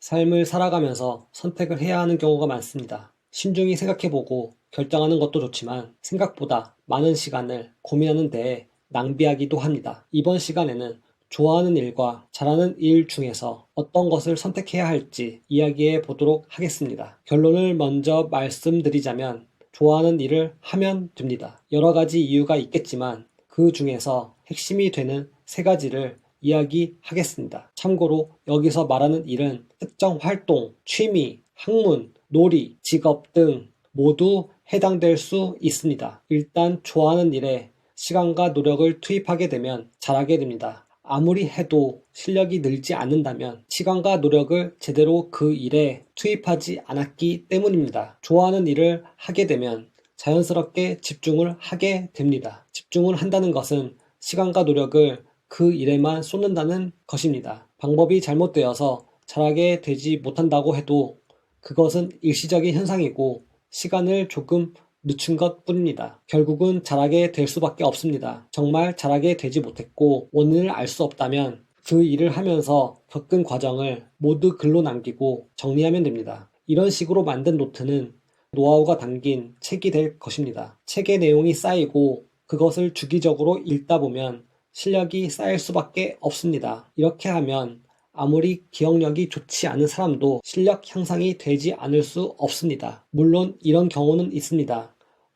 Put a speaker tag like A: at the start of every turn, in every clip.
A: 삶을 살아가면서 선택을 해야 하는 경우가 많습니다. 신중히 생각해보고 결정하는 것도 좋지만 생각보다 많은 시간을 고민하는 데에 낭비하기도 합니다. 이번 시간에는 좋아하는 일과 잘하는 일 중에서 어떤 것을 선택해야 할지 이야기해 보도록 하겠습니다. 결론을 먼저 말씀드리자면 좋아하는 일을 하면 됩니다. 여러 가지 이유가 있겠지만 그 중에서 핵심이 되는 세 가지를 이야기하겠습니다. 참고로 여기서 말하는 일은 특정 활동, 취미, 학문, 놀이, 직업 등 모두 해당될 수 있습니다. 일단 좋아하는 일에 시간과 노력을 투입하게 되면 잘하게 됩니다. 아무리 해도 실력이 늘지 않는다면 시간과 노력을 제대로 그 일에 투입하지 않았기 때문입니다. 좋아하는 일을 하게 되면 자연스럽게 집중을 하게 됩니다. 집중을 한다는 것은 시간과 노력을 그 일에만 쏟는다는 것입니다. 방법이 잘못되어서 잘하게 되지 못한다고 해도 그것은 일시적인 현상이고 시간을 조금 늦춘 것 뿐입니다. 결국은 잘하게 될 수밖에 없습니다. 정말 잘하게 되지 못했고 원인을 알 수 없다면 그 일을 하면서 겪은 과정을 모두 글로 남기고 정리하면 됩니다. 이런 식으로 만든 노트는 노하우가 담긴 책이 될 것입니다. 책의 내용이 쌓이고 그것을 주기적으로 읽다 보면 실력이 쌓일 수밖에 없습니다. 이렇게 하면 아무리 기억력이 좋지 않은 사람도 실력 향상이 되지 않을 수 없습니다. 물론 이런 경우는 있습니다.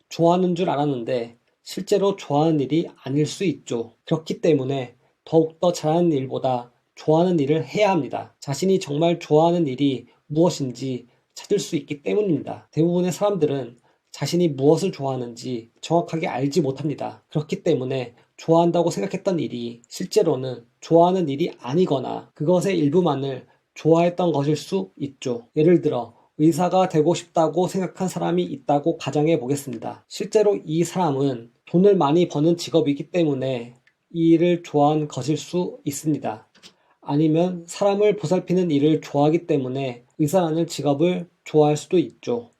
A: 좋아하는 줄 알았는데 실제로 좋아하는 일이 아닐 수 있죠. 그렇기 때문에 더욱더 잘하는 일보다 좋아하는 일을 해야 합니다. 자신이 정말 좋아하는 일이 무엇인지 찾을 수 있기 때문입니다. 대부분의 사람들은 자신이 무엇을 좋아하는지 정확하게 알지 못합니다. 그렇기 때문에 좋아한다고 생각했던 일이 실제로는 좋아하는 일이 아니거나 그것의 일부만을 좋아했던 것일 수 있죠. 예를 들어 의사가 되고 싶다고 생각한 사람이 있다고 가정해 보겠습니다. 실제로 이 사람은 돈을 많이 버는 직업이기 때문에 이 일을 좋아한 것일 수 있습니다. 아니면 사람을 보살피는 일을 좋아하기 때문에 의사라는 직업을 좋아할 수도 있죠.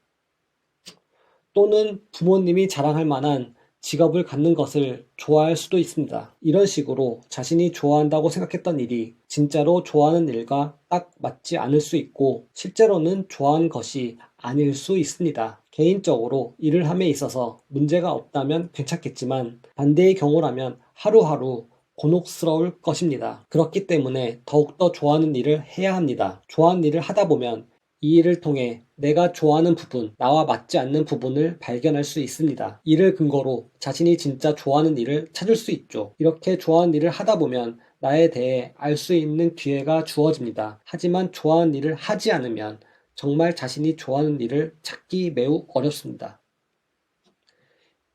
A: 또는 부모님이 자랑할 만한 직업을 갖는 것을 좋아할 수도 있습니다. 이런 식으로 자신이 좋아한다고 생각했던 일이 진짜로 좋아하는 일과 딱 맞지 않을 수 있고 실제로는 좋아하는 것이 아닐 수 있습니다. 개인적으로 일을 함에 있어서 문제가 없다면 괜찮겠지만 반대의 경우라면 하루하루 곤혹스러울 것입니다. 그렇기 때문에 더욱더 좋아하는 일을 해야 합니다. 좋아하는 일을 하다 보면 이 일을 통해 내가 좋아하는 부분, 나와 맞지 않는 부분을 발견할 수 있습니다. 이를 근거로 자신이 진짜 좋아하는 일을 찾을 수 있죠. 이렇게 좋아하는 일을 하다 보면 나에 대해 알 수 있는 기회가 주어집니다. 하지만 좋아하는 일을 하지 않으면 정말 자신이 좋아하는 일을 찾기 매우 어렵습니다.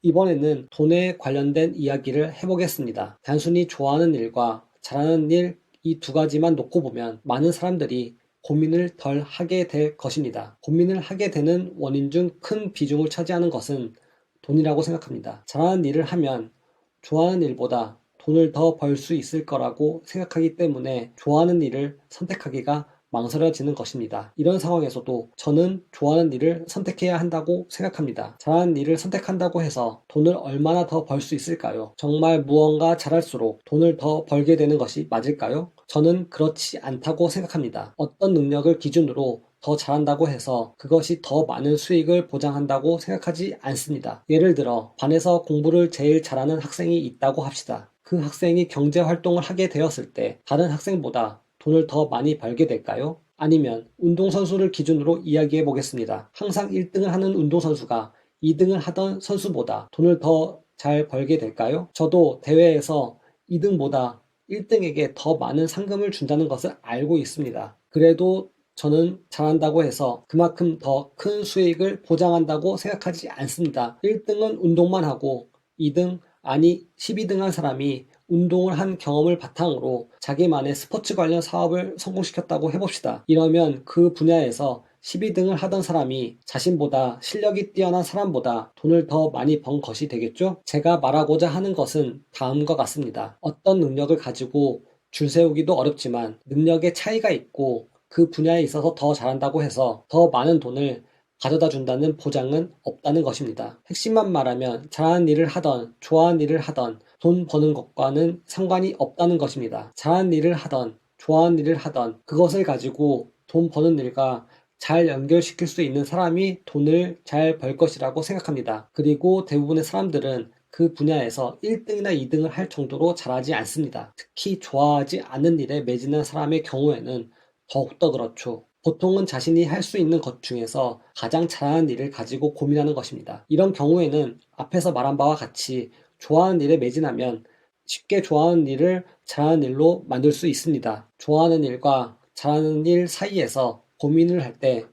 A: 이번에는 돈에 관련된 이야기를 해보겠습니다. 단순히 좋아하는 일과 잘하는 일 이 두 가지만 놓고 보면 많은 사람들이 고민을 덜 하게 될 것입니다. 고민을 하게 되는 원인 중 큰 비중을 차지하는 것은 돈이라고 생각합니다. 잘하는 일을 하면 좋아하는 일보다 돈을 더 벌 수 있을 거라고 생각하기 때문에 좋아하는 일을 선택하기가 망설여지는 것입니다. 이런 상황에서도 저는 좋아하는 일을 선택해야 한다고 생각합니다. 잘하는 일을 선택한다고 해서 돈을 얼마나 더 벌 수 있을까요? 정말 무언가 잘할수록 돈을 더 벌게 되는 것이 맞을까요? 저는 그렇지 않다고 생각합니다. 어떤 능력을 기준으로 더 잘한다고 해서 그것이 더 많은 수익을 보장한다고 생각하지 않습니다. 예를 들어 반에서 공부를 제일 잘하는 학생이 있다고 합시다. 그 학생이 경제 활동을 하게 되었을 때 다른 학생보다 돈을 더 많이 벌게 될까요? 아니면 운동선수를 기준으로 이야기해 보겠습니다. 항상 1등을 하는 운동선수가 2등을 하던 선수보다 돈을 더 잘 벌게 될까요? 저도 대회에서 2등보다 1등에게 더 많은 상금을 준다는 것을 알고 있습니다. 그래도 저는 잘한다고 해서 그만큼 더 큰 수익을 보장한다고 생각하지 않습니다. 1등은 운동만 하고 2등, 아니 12등 한 사람이 운동을 한 경험을 바탕으로 자기만의 스포츠 관련 사업을 성공시켰다고 해봅시다. 이러면 그 분야에서 12등을 하던 사람이 자신보다 실력이 뛰어난 사람보다 돈을 더 많이 번 것이 되겠죠? 제가 말하고자 하는 것은 다음과 같습니다. 어떤 능력을 가지고 줄 세우기도 어렵지만 능력의 차이가 있고 그 분야에 있어서 더 잘한다고 해서 더 많은 돈을 가져다 준다는 보장은 없다는 것입니다. 핵심만 말하면 잘하는 일을 하던 좋아하는 일을 하던 돈 버는 것과는 상관이 없다는 것입니다. 잘하는 일을 하던 좋아하는 일을 하던 그것을 가지고 돈 버는 일과 잘 연결시킬 수 있는 사람이 돈을 잘 벌 것이라고 생각합니다. 그리고 대부분의 사람들은 그 분야에서 1등이나 2등을 할 정도로 잘하지 않습니다. 특히 좋아하지 않는 일에 매진한 사람의 경우에는 더욱더 그렇죠. 보통은 자신이 할 수 있는 것 중에서 가장 잘하는 일을 가지고 고민하는 것입니다. 이런 경우에는 앞에서 말한 바와 같이 좋아하는 일에 매진하면 쉽게 좋아하는 일을 잘하는 일로 만들 수 있습니다. 좋아하는 일과 잘하는 일 사이에서 고민을 할 때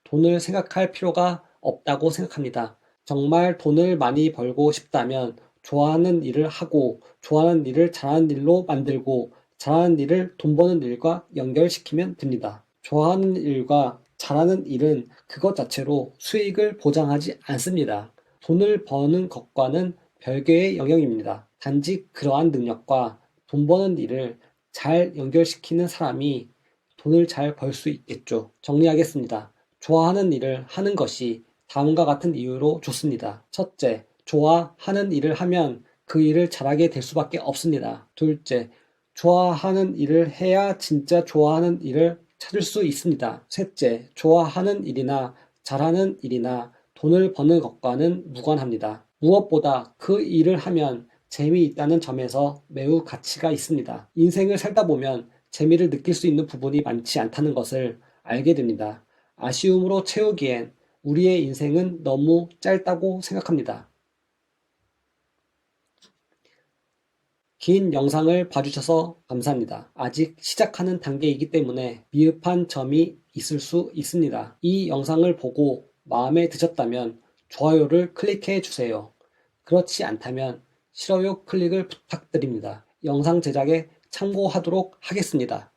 A: 돈을 생각할 필요가 없다고 생각합니다. 정말 돈을 많이 벌고 싶다면 좋아하는 일을 하고 좋아하는 일을 잘하는 일로 만들고 잘하는 일을 돈 버는 일과 연결시키면 됩니다. 좋아하는 일과 잘하는 일은 그것 자체로 수익을 보장하지 않습니다. 돈을 버는 것과는 별개의 영역입니다. 단지 그러한 능력과 돈 버는 일을 잘 연결시키는 사람이 돈을 잘 벌 수 있겠죠. 정리하겠습니다. 좋아하는 일을 하는 것이 다음과 같은 이유로 좋습니다. 첫째, 좋아하는 일을 하면 그 일을 잘하게 될 수밖에 없습니다. 둘째, 좋아하는 일을 해야 진짜 좋아하는 일을 찾을 수 있습니다. 셋째, 좋아하는 일이나 잘하는 일이나 돈을 버는 것과는 무관합니다. 무엇보다 그 일을 하면 재미있다는 점에서 매우 가치가 있습니다. 인생을 살다 보면 재미를 느낄 수 있는 부분이 많지 않다는 것을 알게 됩니다. 아쉬움으로 채우기엔 우리의 인생은 너무 짧다고 생각합니다. 긴 영상을 봐주셔서 감사합니다. 아직 시작하는 단계이기 때문에 미흡한 점이 있을 수 있습니다. 이 영상을 보고 마음에 드셨다면 좋아요를 클릭해 주세요. 그렇지 않다면 싫어요 클릭을 부탁드립니다. 영상 제작에 참고하도록 하겠습니다.